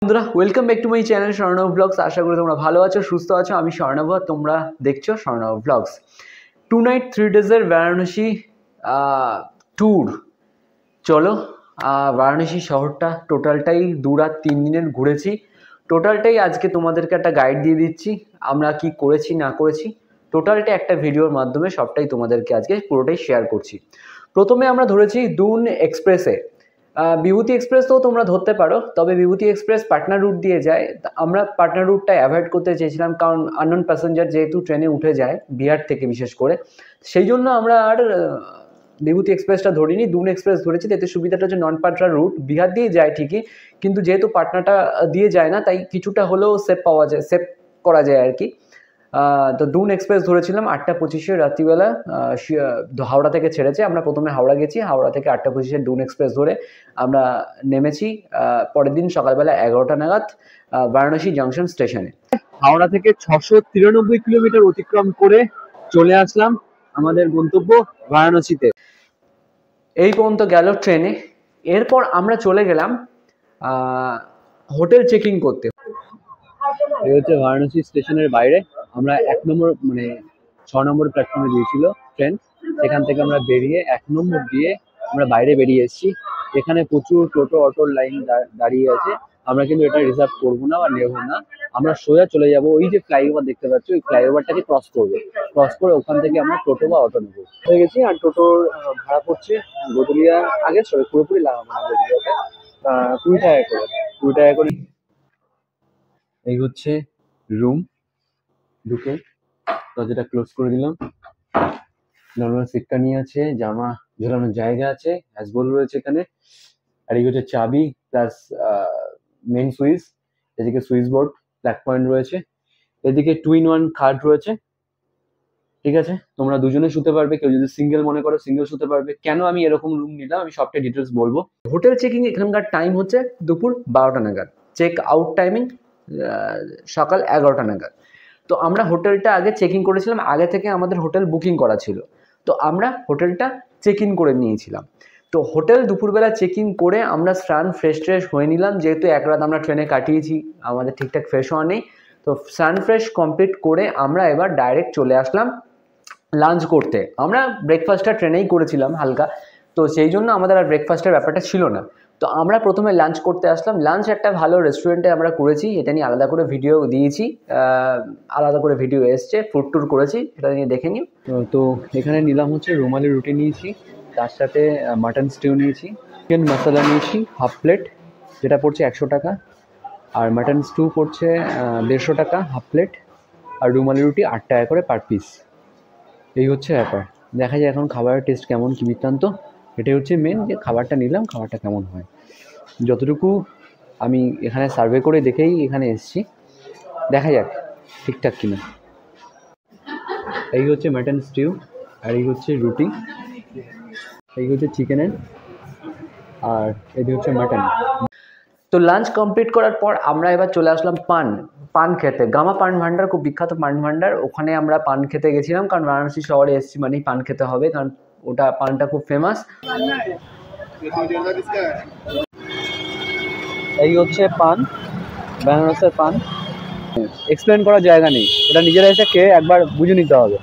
বন্ধুরা welcome back to my channel Swarnab blogs. আশা করি তোমরা ভালো আছো, সুস্থ আছো। আমি স্বর্ণব, তোমরা দেখছো স্বর্ণব ব্লগস। 2 নাইট 3 ডেজের বারাণসী ট্যুর। চলো, বারাণসী শহরটা টোটালটাই 2 রাত 3 দিনের ঘুরেছি। টোটালটাই আজকে তোমাদেরকে একটা গাইড দিয়ে দিচ্ছি, আমরা কি করেছি না করেছি টোটালটা একটা ভিডিওর মাধ্যমে সবটাই তোমাদেরকে আজকে পুরোটাই শেয়ার করছি। প্রথমে আমরা ধরেছি দুন এক্সপ্রেসে। বিভূতি এক্সপ্রেস তো তোমরা ধরতে পারো, তবে বিভূতি এক্সপ্রেস পাটনা রুট দিয়ে যায়। আমরা পাটনা রুটটা অ্যাভয়েড করতে চেয়েছিলাম, কারণ আননোন প্যাসেঞ্জার যেহেতু ট্রেনে উঠে যায় বিহার থেকে বিশেষ করে, সেই জন্য আমরা আর বিভূতি এক্সপ্রেসটা ধরিনি, দুন এক্সপ্রেস ধরেছি। এতে সুবিধাটা হচ্ছে নন পাটনা রুট বিহার দিয়ে যায় ঠিকই, কিন্তু যেহেতু পাটনাটা দিয়ে যায় না, তাই কিছুটা হলেও সেভ পাওয়া যায়, সেভ করা যায় আর কি। তো দুন এক্সপ্রেস ধরেছিলাম 8টা 25-এ রাত্রিবেলা। হাওড়া থেকে ছেড়েছে, আমরা প্রথমে হাওড়া গেছি, হাওড়া থেকে 8টা 25-এ দুন এক্সপ্রেস ধরে আমরা নেমেছি পরের দিন সকালবেলা 11টা নাগাদ বারাণসী জংশন স্টেশনে। হাওড়া থেকে 693 কিলোমিটার অতিক্রম করে চলে আসলাম আমাদের গন্তব্য বারাণসীতে। এই পর্যন্ত গেল ট্রেনে। এরপর আমরা চলে গেলাম হোটেল চেকিং করতে। এই হচ্ছে বারাণসী স্টেশনের বাইরে। আমরা 1 নম্বর 6 নম্বর প্ল্যাটফর্মে দিয়েছিল ট্রেন, সেখান থেকে আমরা বেরিয়ে 1 নম্বর দিয়ে আমরা বাইরে বেরিয়ে এসেছি। এখানে প্রচুর টোটো অটোর লাইন দাঁড়িয়ে আছে। আমরা কিন্তু এটা রিজার্ভ করবো না বা নেবো না, আমরা সোজা চলে যাব। ওই যে ফ্লাইওভার দেখতে পাচ্ছ, ওই ফ্লাইওভারটাকে ক্রস করবো, ক্রস করে ওখান থেকে আমরা টোটো বা অটো নেবো। হয়ে গেছি। আর টোটোর ভাড়া পড়ছে গদুলিয়া আগে পুরোপুরি গদুলিয়াতে 20 টাকা করে, 20 টাকা করে। এই হচ্ছে রুম। ঢুকে দরজাটা ক্লোজ করে দিলাম। নর্মাল সিটটা নিয়ে আছে, জামা ঝোলানোর জায়গা আছে, হ্যাজবল রয়েছে এখানে। আর এই হচ্ছে চাবি প্লাস মেন সুইচ। এদিকে সুইচ বোর্ড, ব্ল্যাক পয়েন্ট রয়েছে। এদিকে 2-in-1 খাট রয়েছে। ঠিক আছে, তোমরা দুজনে শুতে পারবে, কেউ যদি সিঙ্গেল মনে করো সিঙ্গেল শুতে পারবে। কেন আমি এরকম রুম নিলাম আমি সবটাই ডিটেলস বলবো। হোটেল চেকিং এখানকার টাইম হচ্ছে দুপুর 12টা নাগাদ, চেক আউট টাইমিং সকাল 11টা নাগাদ। তো আমরা হোটেলটা আগে চেকিং করেছিলাম, আগে থেকে আমাদের হোটেল বুকিং করা ছিল, তো আমরা হোটেলটা চেক ইন করে নিয়েছিলাম। তো হোটেল দুপুরবেলা চেক ইন করে আমরা স্নান ফ্রেশ হয়ে নিলাম, যেহেতু 1 রাত আমরা ট্রেনে কাটিয়েছি, আমাদের ঠিকঠাক ফ্রেশ হওয়া নেই। তো স্নান ফ্রেশ কমপ্লিট করে আমরা এবার ডাইরেক্ট চলে আসলাম লাঞ্চ করতে। আমরা ব্রেকফাস্টটা ট্রেনেই করেছিলাম হালকা, তো সেই জন্য আমাদের আর ব্রেকফাস্টের ব্যাপারটা ছিল না। তো আমরা প্রথমে লাঞ্চ করতে আসলাম। লাঞ্চ একটা ভালো রেস্টুরেন্টে আমরা করেছি, এটা নিয়ে আলাদা করে ভিডিও দিয়েছি, আলাদা করে ভিডিও এসছে, ফুড ট্যুর করেছি, সেটা নিয়ে দেখে নিও। তো এখানে নিলাম হচ্ছে রুমালি রুটি নিয়েছি, তার সাথে মাটন স্টিউ নিয়েছি, চিকেন মশলা নিয়েছি হাফ প্লেট, যেটা পড়ছে 100 টাকা। আর মাটন স্টিউ পড়ছে 150 টাকা হাফ প্লেট। আর রুমালি রুটি 8 টাকা করে পার পিস। এই হচ্ছে ব্যাপার। দেখা যায় এখন খাবারের টেস্ট কেমন কি বৃত্তান্ত, এটাই হচ্ছে মেন, যে খাবারটা নিলাম খাবারটা কেমন হয়। যতটুকু আমি এখানে সার্ভে করে দেখেই এখানে এসেছি, দেখা যাক ঠিকঠাক কিনা। এই হচ্ছে মাটন স্টিউ, আর এই হচ্ছে রুটি, এই হচ্ছে চিকেনের, আর এই হচ্ছে মাটন। তো লাঞ্চ কমপ্লিট করার পর আমরা এবার চলে আসলাম পান খেতে। গামা পান ভান্ডার, খুব বিখ্যাত পান ভান্ডার, ওখানে আমরা পান খেতে গেছিলাম, কারণ বারাণসী শহরে এসেছি মানেই পান খেতে হবে, কারণ ওটা পানটা খুব ফেমাস। এই হচ্ছে পান, বেনারসের পান। এক্সপ্লেন করার জায়গা নেই, এটা নিজেরা এসে খেয়ে একবার বুঝে নিতে হবে,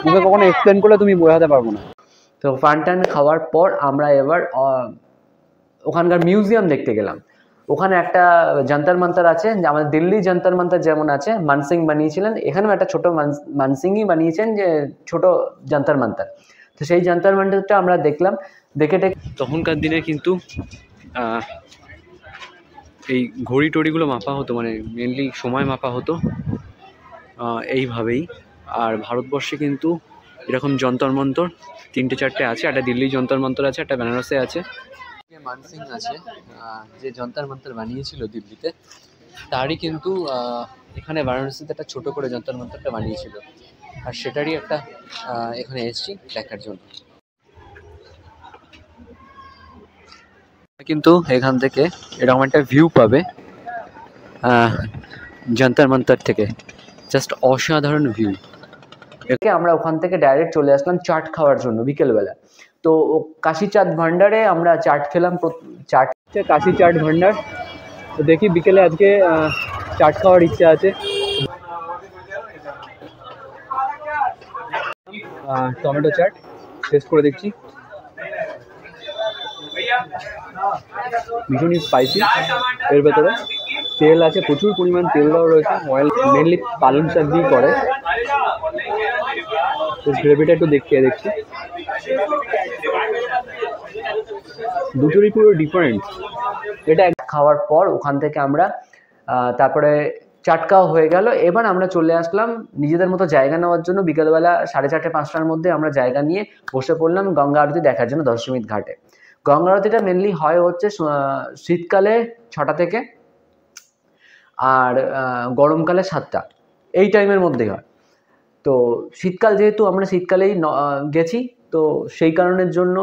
মুখে কখনো এক্সপ্লেন করলে তুমি বোঝাতে পারবো না। তো পান টান খাওয়ার পর আমরা এবার ওখানকার মিউজিয়াম দেখতে গেলাম। ওখানে একটা যন্তর মন্তর আছে, আমাদের দিল্লি যন্তর মন্তর যেমন আছে, মানসিং বানিয়েছিলেন, এখানেও একটা ছোটো মানসিংই বানিয়েছেন, যে ছোট যন্তর মন্তর। তো সেই যন্তর মন্তরটা আমরা দেখলাম, দেখে তখনকার দিনে কিন্তু এই ঘড়ি টড়িগুলো মাপা হতো, মেনলি সময় মাপা হতো এইভাবেই। আর ভারতবর্ষে কিন্তু এরকম যন্তর মন্তর 3-4টে আছে, একটা দিল্লি যন্তর মন্তর আছে, একটা বেনারসে আছে। মানসিং আছে, যে যন্তর মন্তর বানিয়েছিল দিল্লিতে, তারই কিন্তু এখানে বারাণসীতে একটা ছোটো করে যন্তর মন্তরটা বানিয়েছিল, আর সেটারই একটা এখানে এসেছি দেখার জন্য। কিন্তু এখান থেকে এরকম একটা ভিউ পাবে যন্তর মন্তর থেকে, জাস্ট অসাধারণ ভিউ। একে আমরা ওখান থেকে ডাইরেক্ট চলে আসলাম চাট খাওয়ার জন্য বিকেলবেলা। তো কাশি চাট ভান্ডারে আমরা চাট খেলাম। কাশি চাট ভান্ডার, তো দেখি বিকেলে আজকে চাট খাওয়ার ইচ্ছা আছে। টমেটো চাট টেস্ট করে দেখছি, ভীষণই স্পাইসি। এর ভেতরে তেল আছে, প্রচুর পরিমাণ তেল দেওয়া রয়েছে, অয়েল মেনলি পালং শাক দিয়ে করে। তো গ্রেভিটা একটু দেখছি, দুটোরই পুরো ডিফারেন্ট। এটা খাওয়ার পর ওখান থেকে আমরা তারপরে চাট খাওয়া হয়ে গেল। এবার আমরা চলে আসলাম নিজেদের মতো জায়গা নেওয়ার জন্য। বিকেলবেলা 4:30-5টার মধ্যে আমরা জায়গা নিয়ে বসে পড়লাম গঙ্গা আরতি দেখার জন্য দশমীর ঘাটে। গঙ্গা আরতিটা মেনলি হয় হচ্ছে শীতকালে 6টা থেকে, আর গরমকালে 7টা, এই টাইমের মধ্যেই হয়। তো শীতকাল যেহেতু আমরা শীতকালেই গেছি, তো সেই কারণের জন্য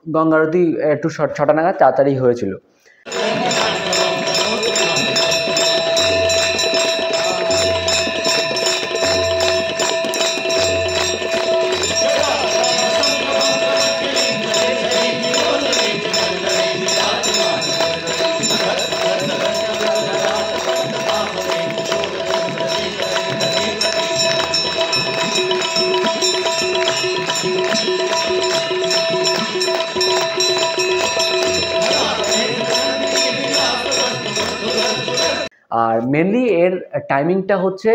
গঙ্গা আরতি একটু 6টা নাগাদ তাড়াতাড়ি হয়েছিল। আর মেনলি এর টাইমিংটা হচ্ছে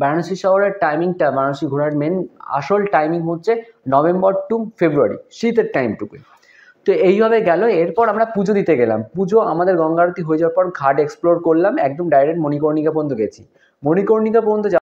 বারাণসী শহরের টাইমিংটা, বারাণসী ঘোরার মেন আসল টাইমিং হচ্ছে নভেম্বর টু ফেব্রুয়ারি, শীতের টাইমটুকু। তো এইভাবে গেল। এরপর আমরা পুজো দিতে গেলাম। পুজো আমাদের গঙ্গা আরতি হয়ে যাওয়ার পর ঘাট এক্সপ্লোর করলাম, একদম ডাইরেক্ট মণিকর্ণিকা পর্যন্ত গেছি। মণিকর্ণিকা পর্যন্ত যাওয়ার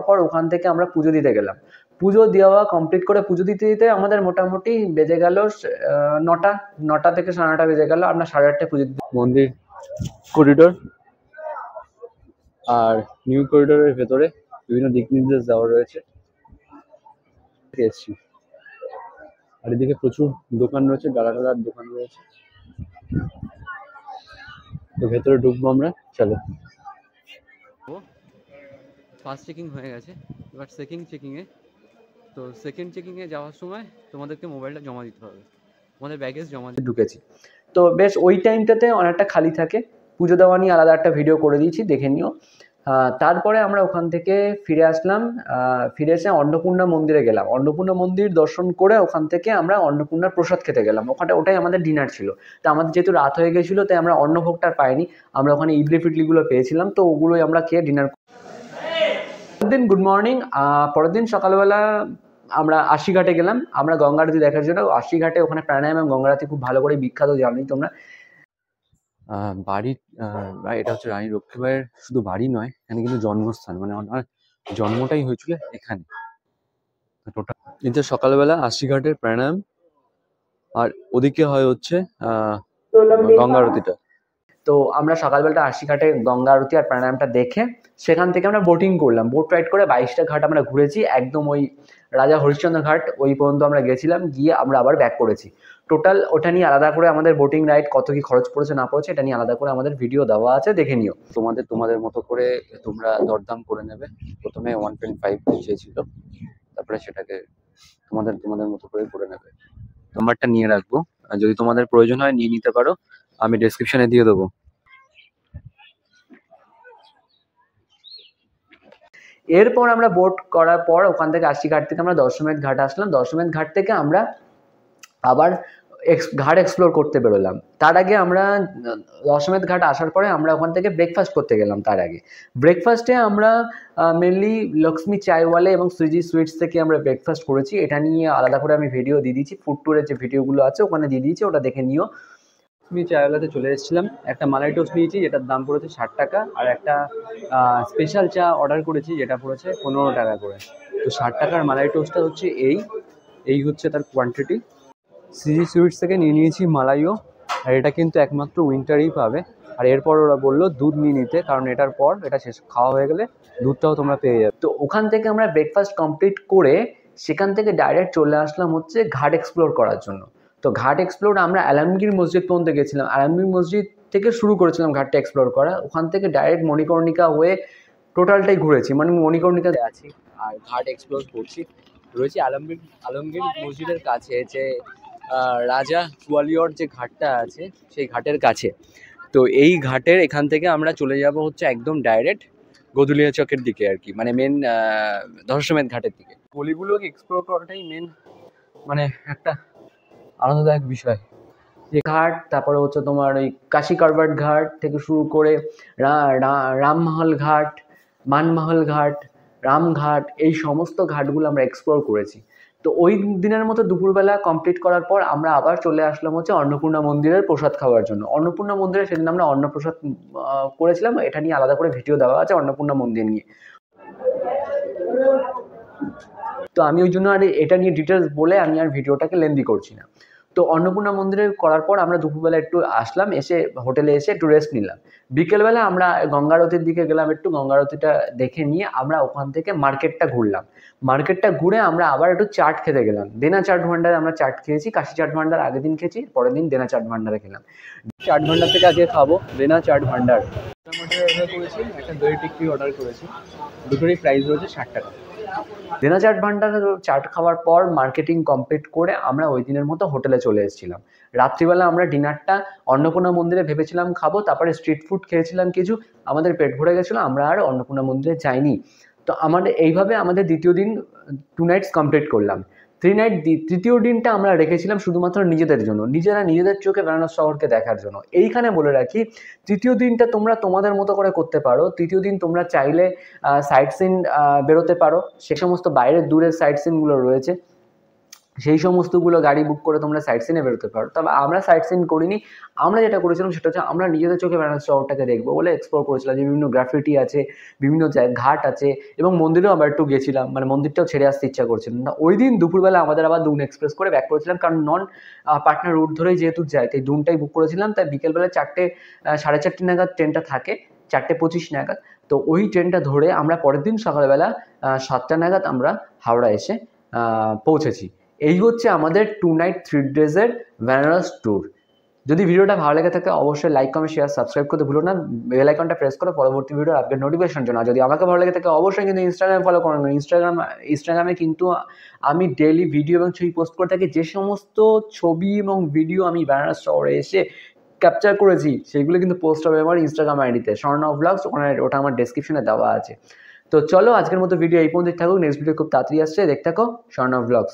পর ওখান থেকে আমরা পুজো দিতে গেলাম। পুজো দেওয়া কমপ্লিট করে পুজো দিতে দিতে আমাদের মোটামুটি বেজে গেল 9টা থেকে 9:30 বেজে গেল। আমরা 8:30 পুজো দিতে মন্দির করিডোর আর নিউ করিডোরের ভেতরে বিভিন্ন দিক নির্দেশ দেওয়া রয়েছে, এসছি। আর এদিকে প্রচুর দোকান রয়েছে, ডালার দোকান রয়েছে। তো ভেতরে ঢুকবো আমরা, চলো। ফার্স্ট চেকিং হয়ে গেছে, এবার সেকেন্ড চেকিংয়ে। তো সেকেন্ড চেকিংয়ে যাওয়ার সময় তোমাদেরকে মোবাইলটা জমা দিতে হবে, আমাদের ব্যাগেজ জমা দিয়ে ঢুকেছি। তো বেশ ওই টাইমটাতে অনেকটা খালি থাকে। পুজো দেওয়া নিয়ে আলাদা একটা ভিডিও করে দিয়েছি, দেখে নিও। তারপরে আমরা ওখান থেকে ফিরে আসলাম। ফিরে এসে অন্নপূর্ণা মন্দিরে গেলাম। অন্নপূর্ণা মন্দির দর্শন করে ওখান থেকে আমরা অন্নপূর্ণার প্রসাদ খেতে গেলাম। ওটাই আমাদের ডিনার ছিল। তো আমাদের যেহেতু রাত হয়ে গেছিলো, তাই আমরা অন্নভোগটা পাইনি। আমরা ওখানে ইডলি ফিডলিগুলো পেয়েছিলাম, তো ওগুলোই আমরা খেয়ে ডিনার। দিন গুড মর্নিং। পরের দিন সকালবেলা আমরা আশিঘাটে গেলাম আমরা গঙ্গা আরতি দেখার জন্য। আশিঘাটে ওখানে প্রাণায়াম এবং গঙ্গা আরতি খুব ভালো করে বিখ্যাত, জানোই তোমরা। বাড়ি এটা হচ্ছে রানী লক্ষ্মীবাইয়ের শুধু বাড়ি নয়, এখানে কিন্তু জন্মস্থান, মানে ওনার জন্মটাই হয়েছিল এখানে। টোটাল কিন্তু সকালবেলা আশিঘাটের প্রাণায়াম, আর ওদিকে হয় হচ্ছে গঙ্গা আরতিটা। তো আমরা সকালবেলাটা আশিঘাটে গঙ্গা আরতি আর প্রাণায়ামটা দেখে সেখান থেকে আমরা বোটিং করলাম। বোট রাইড করে 22টা ঘাট আমরা ঘুরেছি, একদম ওই রাজা হরিশ্চন্দ্র ঘাট ওই পর্যন্ত আমরা গেছিলাম, গিয়ে আমরা আবার ব্যাক করেছি। টোটাল ওটা নিয়ে আলাদা করে আমাদের বোটিং রাইড কত কি খরচ পড়েছে না পড়েছে এটা নিয়ে আলাদা করে আমাদের ভিডিও দেওয়া আছে, দেখে নিও। তোমাদের মতো করে তোমরা দরদাম করে নেবে। প্রথমে 1.5 চেয়েছিল, তারপরে সেটাকে তোমাদের মতো করে নেবে। নাম্বারটা নিয়ে রাখবো, যদি তোমাদের প্রয়োজন হয় নিয়ে নিতে পারো, আমি ডেসক্রিপশনে দিয়ে দেবো। এরপর আমরা বোট করার পর ওখান থেকে আশিঘাট থেকে আমরা দশমেধ ঘাট আসলাম। দশমেধ ঘাট থেকে আমরা আবার ঘাট এক্সপ্লোর করতে বেরোলাম। তার আগে আমরা দশমেধ ঘাট আসার পরে আমরা ওখান থেকে ব্রেকফাস্ট করতে গেলাম। তার আগে ব্রেকফাস্টে আমরা মেনলি লক্ষ্মী চাইওয়ালে এবং সুইজি সুইটস থেকে আমরা ব্রেকফাস্ট করেছি। এটা নিয়ে আলাদা করে আমি ভিডিও দিয়ে দিয়েছি, ফুড ট্যুরের যে ভিডিওগুলো আছে ওখানে দিয়ে দিয়েছি, ওটা দেখে নিও। লক্ষ্মী চাইওয়ালাতে চলে এসেছিলাম, একটা মালাই টোস্ট নিয়েছি যেটার দাম পড়েছে 60 টাকা, আর একটা স্পেশাল চা অর্ডার করেছি যেটা পড়েছে 15 টাকা করে। তো 60 টাকার মালাই টোস্টটা হচ্ছে এই হচ্ছে তার কোয়ান্টিটি। সিজি সুইটস থেকে নিয়ে নিয়েছি মালাইও, আর এটা কিন্তু একমাত্র উইন্টারেই পাবে। আর এরপর ওরা বললো দুধ নিয়ে নিতে, কারণ এটার পর এটা শেষ খাওয়া হয়ে গেলে দুধটাও তোমরা পেয়ে যাবে। তো ওখান থেকে আমরা ব্রেকফাস্ট কমপ্লিট করে সেখান থেকে ডাইরেক্ট চলে আসলাম হচ্ছে ঘাট এক্সপ্লোর করার জন্য। তো ঘাট এক্সপ্লোর আমরা আলমগীর মসজিদ পর্যন্ত গেছিলাম। আলমগীর মসজিদ থেকে শুরু করেছিলাম ঘাটটা এক্সপ্লোর করা, ওখান থেকে ডাইরেক্ট মণিকর্ণিকা হয়ে টোটালটাই ঘুরেছি, মানে মণিকর্ণিকাতে আছি আর ঘাট এক্সপ্লোর করছি। রয়েছে আলমগীর মসজিদের কাছে, যে রাজা গোয়ালিয়র যে ঘাটটা আছে সেই ঘাটের কাছে। তো এই ঘাটের এখান থেকে আমরা চলে যাব হচ্ছে একদম ডাইরেক্ট গদুলিয়া চকের দিকে আর কি, মানে মেন ধর্ষমেধ ঘাটের দিকে। গলিগুলোকে এক্সপ্লোর করাটাই মেন মানে একটা আনন্দদায়ক বিষয়। যে ঘাট, তারপরে হচ্ছে তোমার ওই কাশী কারবাট ঘাট থেকে শুরু করে রামমহল ঘাট, মানমহল ঘাট, রামঘাট, এই সমস্ত ঘাটগুলো আমরা এক্সপ্লোর করেছি। তো ওই দিনের মতো দুপুরবেলা কমপ্লিট করার পর আমরা আবার চলে আসলাম হচ্ছে অন্নপূর্ণা মন্দিরের প্রসাদ খাওয়ার জন্য। অন্নপূর্ণা মন্দিরে সেদিন আমরা অন্নপ্রসাদ করেছিলাম, এটা নিয়ে আলাদা করে ভিডিও দেওয়া আছে অন্নপূর্ণা মন্দির নিয়ে। তো আমি ওই জন্য আর এটা নিয়ে ডিটেলস বলে আমি আর ভিডিওটাকে লেন্দি করছি না। তো অন্নপূর্ণা মন্দিরে করার পর আমরা দুপুরবেলা একটু আসলাম, এসে হোটেলে এসে একটু রেস্ট নিলাম। বিকেলবেলা আমরা গঙ্গারতির দিকে গেলাম, একটু গঙ্গারতিটা দেখে নিয়ে আমরা ওখান থেকে মার্কেটটা ঘুরলাম। মার্কেটটা ঘুরে আমরা আবার একটু চাট খেতে গেলাম। দেনা চাট ভান্ডারে আমরা চাট খেয়েছি, কাশি চাট ভান্ডার আগের দিন খেয়েছি, পরের দিন দেনা চাট ভান্ডারে খেলাম। চাট ভান্ডার থেকে আজকে খাবো দেনা চাট ভান্ডার। অর্ডার করেছি, একটা দই টিক্কি অর্ডার করেছি, দুটোরই প্রাইস রয়েছে 60 টাকা। দেনা চাট ভান্ডারে চাট খাওয়ার পর মার্কেটিং কমপ্লিট করে আমরা ওই দিনের মতো হোটেলে চলে এসেছিলাম। রাত্রিবেলা আমরা ডিনারটা অন্নপূর্ণা মন্দিরে ভেবেছিলাম খাবো, তারপরে স্ট্রিট ফুড খেয়েছিলাম কিছু, আমাদের পেট ভরে গেছিলো, আমরা আর অন্নপূর্ণা মন্দিরে যাইনি। তো আমাদের এইভাবে আমাদের দ্বিতীয় দিন 2 নাইটস কমপ্লিট করলাম। 3 নাইট, তৃতীয় দিনটা আমরা রেখেছিলাম শুধুমাত্র নিজেদের জন্য, নিজেদের চোখে বেনারস শহরকে দেখার জন্য। এইখানে বলে রাখি, তৃতীয় দিনটা তোমরা তোমাদের মতো করে করতে পারো। তৃতীয় দিন তোমরা চাইলে সাইট সিন বেরোতে পারো, সে সমস্ত বাইরের দূরের সাইট সিনগুলো রয়েছে, সেই সমস্তগুলো গাড়ি বুক করে তোমরা সাইট সিনে বেরোতে পারো। তবে আমরা সাইট সিন করিনি, আমরা যেটা করেছিলাম সেটা হচ্ছে আমরা নিজেদের চোখে বেনারস শহরটাকে দেখবো বলে এক্সপ্লোর করেছিলাম, যে বিভিন্ন গ্রাফিটি আছে, বিভিন্ন ঘাট আছে, এবং মন্দিরেও আমরা একটু গেছিলাম, মানে মন্দিরটাও ছেড়ে আসতে ইচ্ছা করছিল না। ওই দিন দুপুরবেলা আমাদের আবার দুন এক্সপ্রেস করে ব্যাক করেছিলাম, কারণ নন পাটনা রুট ধরেই যেহেতু যায়, তাই দুনটাই বুক করেছিলাম। তাই বিকেলবেলা 4:30 নাগাদ ট্রেনটা থাকে, 4:25 নাগাদ। তো ওই ট্রেনটা ধরে আমরা পরের দিন সকালবেলা 7টা নাগাদ আমরা হাওড়া এসে পৌঁছেছি। এই হচ্ছে আমাদের 2 নাইট 3 ডেজের বেনারস ট্যুর। যদি ভিডিওটা ভালো লেগে থাকে অবশ্যই লাইক, কমেন্ট, শেয়ার, সাবস্ক্রাইব করতে ভুলো না। বেল আইকনটা প্রেস করো পরবর্তী ভিডিও আপডেট নোটিফিকেশন জন্য। যদি আমাকে ভালো লেগে থাকে অবশ্যই কিন্তু ইনস্টাগ্রামে ফলো করুন। ইনস্টাগ্রামে কিন্তু আমি ডেইলি ভিডিও এবং ছবি পোস্ট করে থাকি। যে সমস্ত ছবি এবং ভিডিও আমি বেনারস শহরে এসে ক্যাপচার করেছি সেগুলো কিন্তু পোস্ট হবে আমার ইনস্টাগ্রাম আইডিতে, স্বর্ণভ ব্লগস, ওটা আমার ডেসক্রিপশনে দেওয়া আছে। তো চলো আজকের মতো ভিডিও এই পর্যন্ত থাকুক, নেক্সট ভিডিও খুব তাড়াতাড়ি আসছে, দেখতে থাকো স্বর্ণভ ব্লগস।